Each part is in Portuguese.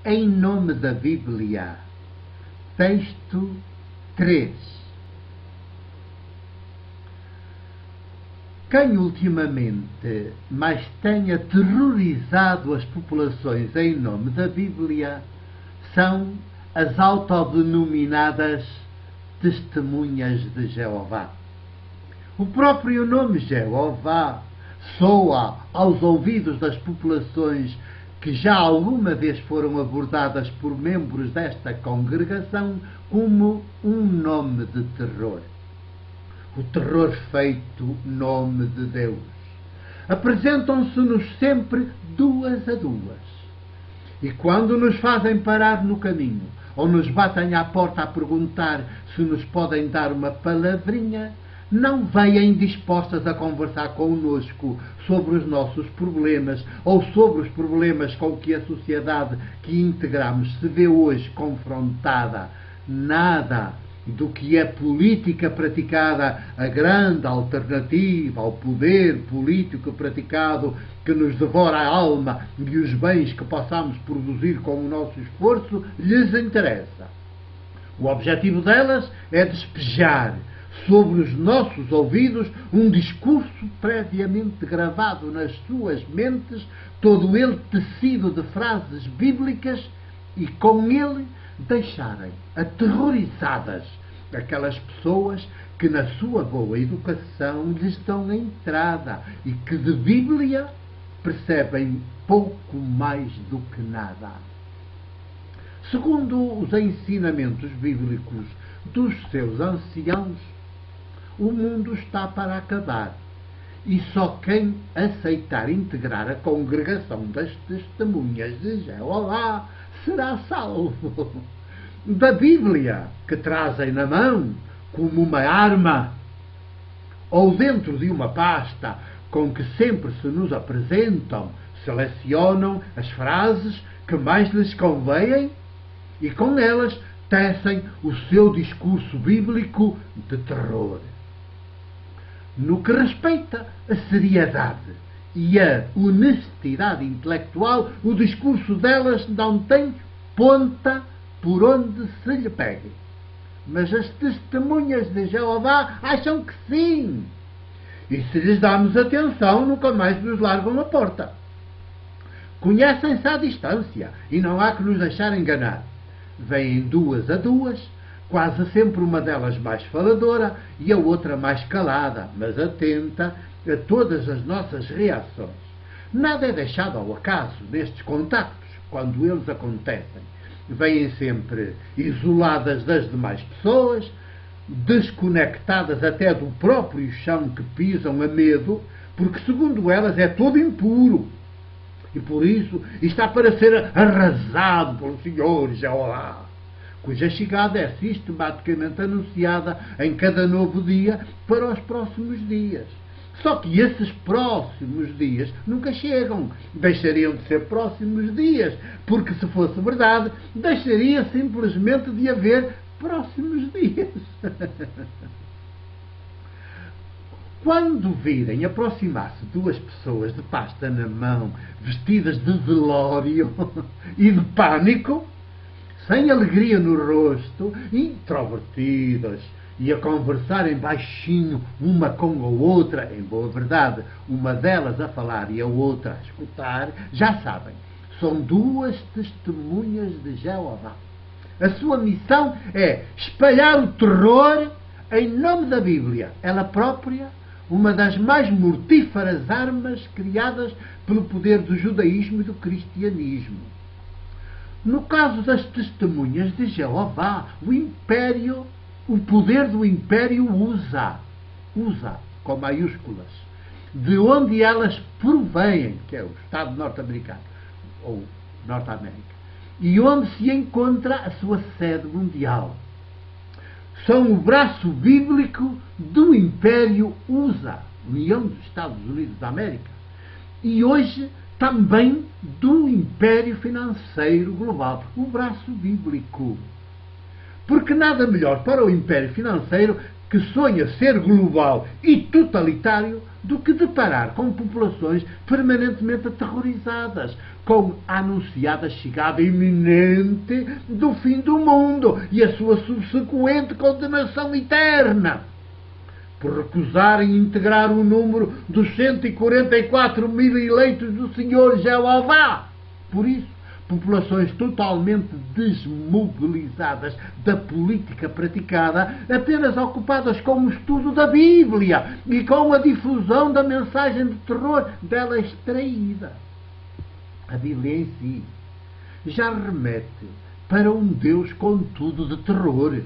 Em nome da Bíblia. Texto 3. Quem ultimamente mais tem aterrorizado as populações em nome da Bíblia são as autodenominadas testemunhas de Jeová. O próprio nome Jeová soa aos ouvidos das populações que já alguma vez foram abordadas por membros desta congregação como um nome de terror. O terror feito nome de Deus. Apresentam-se-nos sempre duas a duas. E quando nos fazem parar no caminho, ou nos batem à porta a perguntar se nos podem dar uma palavrinha, não vêm dispostas a conversar connosco sobre os nossos problemas ou sobre os problemas com que a sociedade que integramos se vê hoje confrontada. Nada do que é política praticada, a grande alternativa ao poder político praticado que nos devora a alma e os bens que possamos produzir com o nosso esforço, lhes interessa. O objetivo delas é despejar sobre os nossos ouvidos um discurso previamente gravado nas suas mentes, todo ele tecido de frases bíblicas, e com ele deixarem aterrorizadas aquelas pessoas que na sua boa educação lhes dão a entrada e que de Bíblia percebem pouco mais do que nada. Segundo os ensinamentos bíblicos dos seus anciãos, o mundo está para acabar e só quem aceitar integrar a congregação das testemunhas de Jeová será salvo. Da Bíblia, que trazem na mão como uma arma ou dentro de uma pasta com que sempre se nos apresentam, selecionam as frases que mais lhes convêm e com elas tecem o seu discurso bíblico de terror. No que respeita à seriedade e à honestidade intelectual, o discurso delas não tem ponta por onde se lhe pegue. Mas as testemunhas de Jeová acham que sim. E se lhes damos atenção, nunca mais nos largam a porta. Conhecem-se à distância e não há que nos deixar enganar. Vêm duas a duas, quase sempre uma delas mais faladora e a outra mais calada, mas atenta a todas as nossas reações. Nada é deixado ao acaso nestes contactos, quando eles acontecem. Vêm sempre isoladas das demais pessoas, desconectadas até do próprio chão que pisam a medo, porque, segundo elas, é todo impuro. E por isso está para ser arrasado pelo Senhor Jeová, cuja chegada é sistematicamente anunciada em cada novo dia para os próximos dias. Só que esses próximos dias nunca chegam. Deixariam de ser próximos dias, porque se fosse verdade, deixaria simplesmente de haver próximos dias. Quando virem aproximar-se duas pessoas de pasta na mão, vestidas de velório e de pânico, sem alegria no rosto, introvertidas, e a conversarem baixinho uma com a outra, em boa verdade, uma delas a falar e a outra a escutar, já sabem, são duas testemunhas de Jeová. A sua missão é espalhar o terror em nome da Bíblia, ela própria, uma das mais mortíferas armas criadas pelo poder do judaísmo e do cristianismo. No caso das testemunhas de Jeová, o poder do império usa com maiúsculas, de onde elas provêm, que é o Estado norte-americano, ou Norte-América, e onde se encontra a sua sede mundial. São o braço bíblico do Império USA, União dos Estados Unidos da América, e hoje também do Império Financeiro Global, o braço bíblico. Porque nada melhor para o Império Financeiro que sonha ser global e totalitário do que deparar com populações permanentemente aterrorizadas, com a anunciada chegada iminente do fim do mundo e a sua subsequente condenação eterna, por recusarem integrar o número dos 144 mil eleitos do Senhor Jeová. Por isso, populações totalmente desmobilizadas da política praticada, apenas ocupadas com o estudo da Bíblia e com a difusão da mensagem de terror dela extraída. A Bíblia em si já remete para um Deus contudo de terror,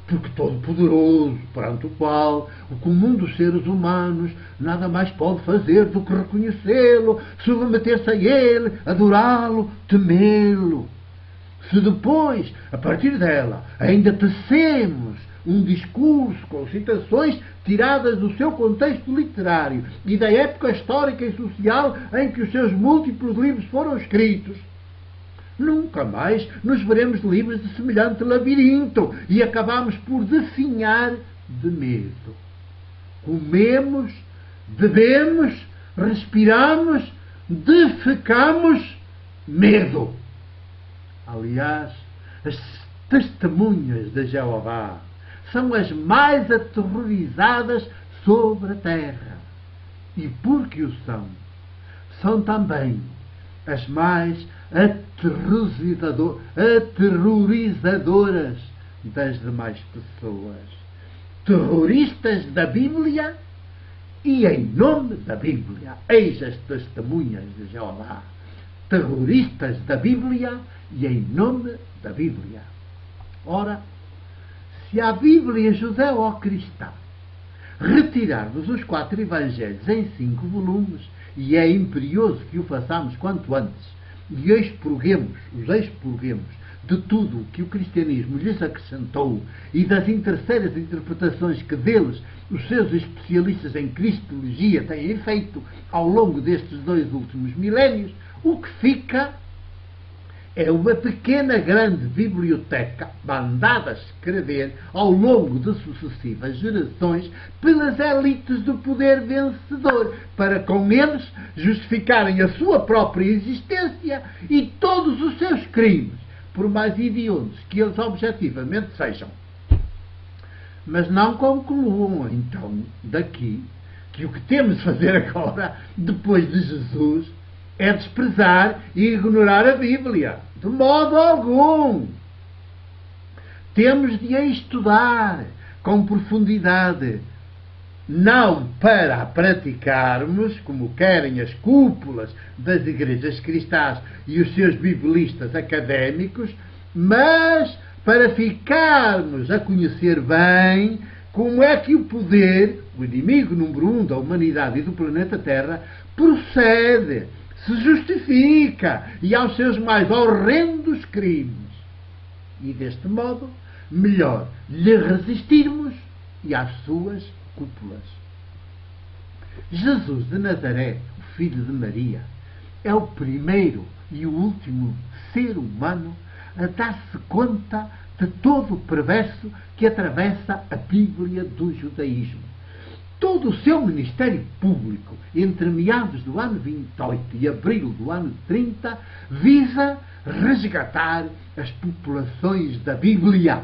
porque todo-poderoso, perante o qual o comum dos seres humanos nada mais pode fazer do que reconhecê-lo, submeter-se a ele, adorá-lo, temê-lo. Se depois, a partir dela, ainda tecemos um discurso com citações tiradas do seu contexto literário e da época histórica e social em que os seus múltiplos livros foram escritos, nunca mais nos veremos livres de semelhante labirinto e acabamos por definhar de medo. Comemos, bebemos, respiramos, defecamos medo. Aliás, as testemunhas de Jeová são as mais aterrorizadas sobre a terra. E porque o são também as mais aterrorizadoras das demais pessoas. Terroristas da Bíblia e em nome da Bíblia. Eis as testemunhas de Jeová. Terroristas da Bíblia e em nome da Bíblia. Ora, se a Bíblia judeu-cristã retirarmos os 4 Evangelhos em 5 volumes, e é imperioso que o façamos quanto antes, e os expurguemos de tudo o que o cristianismo lhes acrescentou e das terceiras interpretações que deles os seus especialistas em cristologia têm feito ao longo destes 2 últimos milénios, o que fica é uma pequena grande biblioteca mandada a escrever ao longo de sucessivas gerações pelas elites do poder vencedor, para com eles justificarem a sua própria existência e todos os seus crimes, por mais hediondos que eles objetivamente sejam. Mas não concluam, então, daqui, que o que temos de fazer agora, depois de Jesus, é desprezar e ignorar a Bíblia. De modo algum. Temos de a estudar com profundidade, não para a praticarmos, como querem as cúpulas das igrejas cristãs e os seus biblistas académicos, mas para ficarmos a conhecer bem como é que o poder, o inimigo número 1 da humanidade e do planeta Terra, procede, se justifica e aos seus mais horrendos crimes. E deste modo, melhor lhe resistirmos e às suas cúpulas. Jesus de Nazaré, o filho de Maria, é o primeiro e o último ser humano a dar-se conta de todo o perverso que atravessa a Bíblia do judaísmo. Todo o seu ministério público, entre meados do ano 28 e abril do ano 30, visa resgatar as populações da Bíblia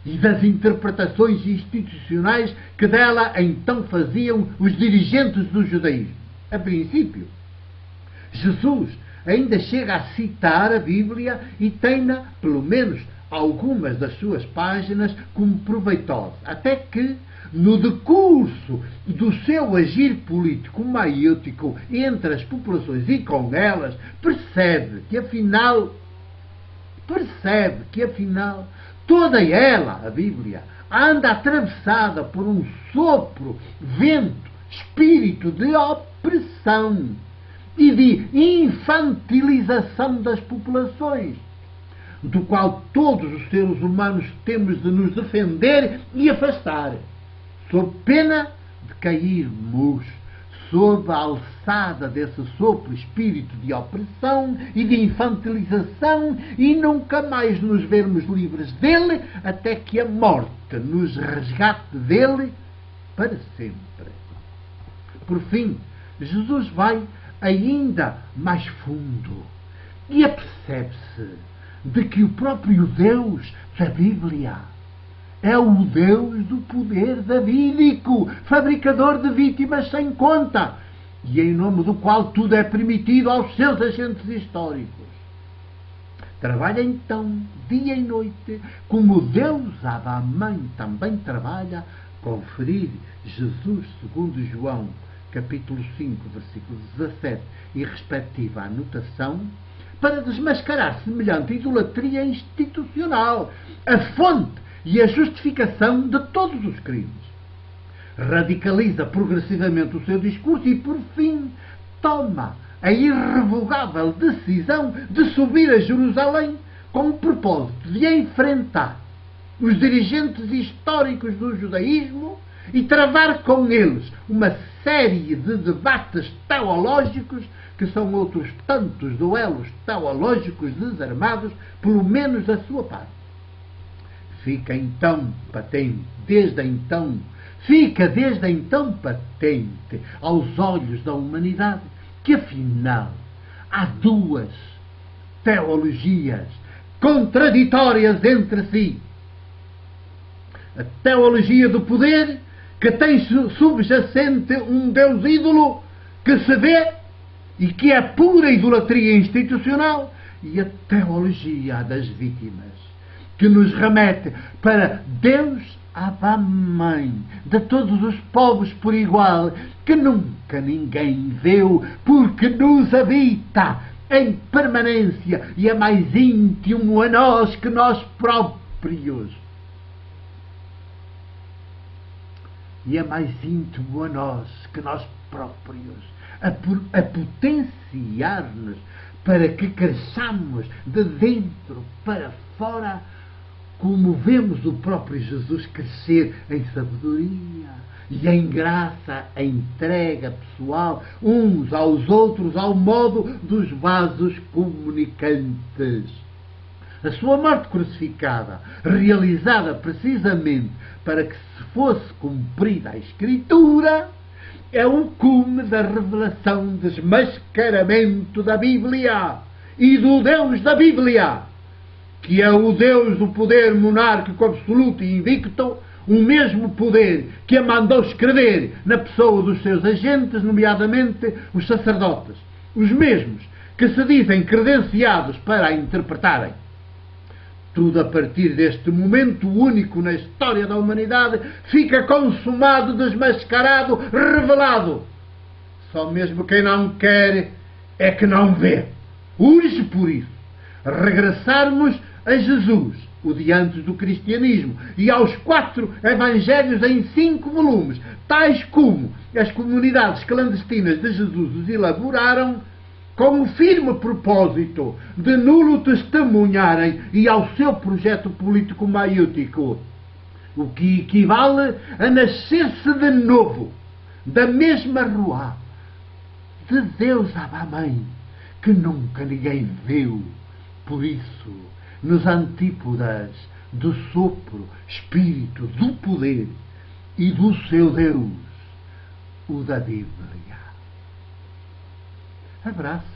e das interpretações institucionais que dela então faziam os dirigentes do judaísmo. A princípio, Jesus ainda chega a citar a Bíblia e tem-na, pelo menos algumas das suas páginas, como proveitosa, até que, no decurso do seu agir político maiútico entre as populações e com elas, percebe que afinal, toda ela, a Bíblia, anda atravessada por um sopro, vento, espírito de opressão e de infantilização das populações, do qual todos os seres humanos temos de nos defender e afastar, sob pena de cairmos sob a alçada desse sopro espírito de opressão e de infantilização e nunca mais nos vermos livres dele, até que a morte nos resgate dele para sempre. Por fim, Jesus vai ainda mais fundo e apercebe-se de que o próprio Deus da Bíblia é o Deus do poder davídico, fabricador de vítimas sem conta, e em nome do qual tudo é permitido aos seus agentes históricos. Trabalha então dia e noite, como Deus Abba Mãe também trabalha, conferir Jesus segundo João, capítulo 5, versículo 17 e respectiva anotação, para desmascarar semelhante idolatria institucional, a fonte e a justificação de todos os crimes. Radicaliza progressivamente o seu discurso e, por fim, toma a irrevogável decisão de subir a Jerusalém com o propósito de enfrentar os dirigentes históricos do judaísmo e travar com eles uma série de debates teológicos que são outros tantos duelos teológicos desarmados, pelo menos da sua parte. Fica desde então patente aos olhos da humanidade que afinal há duas teologias contraditórias entre si. A teologia do poder, que tem subjacente um Deus ídolo que se vê e que é pura idolatria institucional, e a teologia das vítimas, que nos remete para Deus Abba Mãe de todos os povos por igual, que nunca ninguém viu, porque nos habita em permanência e é mais íntimo a nós que nós próprios. E é mais íntimo a nós que nós próprios, a potenciar-nos para que cresçamos de dentro para fora, como vemos o próprio Jesus crescer em sabedoria e em graça, a entrega pessoal uns aos outros ao modo dos vasos comunicantes. A sua morte crucificada, realizada precisamente para que se fosse cumprida a Escritura, é o cume da revelação, desmascaramento da Bíblia e do Deus da Bíblia, que é o Deus do poder monárquico absoluto e invicto, o mesmo poder que a mandou escrever na pessoa dos seus agentes, nomeadamente os sacerdotes, os mesmos que se dizem credenciados para a interpretarem. Tudo a partir deste momento único na história da humanidade fica consumado, desmascarado, revelado. Só mesmo quem não quer é que não vê. Urge, por isso, regressarmos a Jesus, o de antes do cristianismo, e aos 4 evangelhos em 5 volumes, tais como as comunidades clandestinas de Jesus os elaboraram, com o firme propósito de nulo testemunharem e ao seu projeto político maiútico, o que equivale a nascer-se de novo, da mesma rua de Deus Abba Mãe, que nunca ninguém viu. Por isso, nos antípodas do sopro, espírito, do poder e do seu Deus, o da Bíblia. Abraço.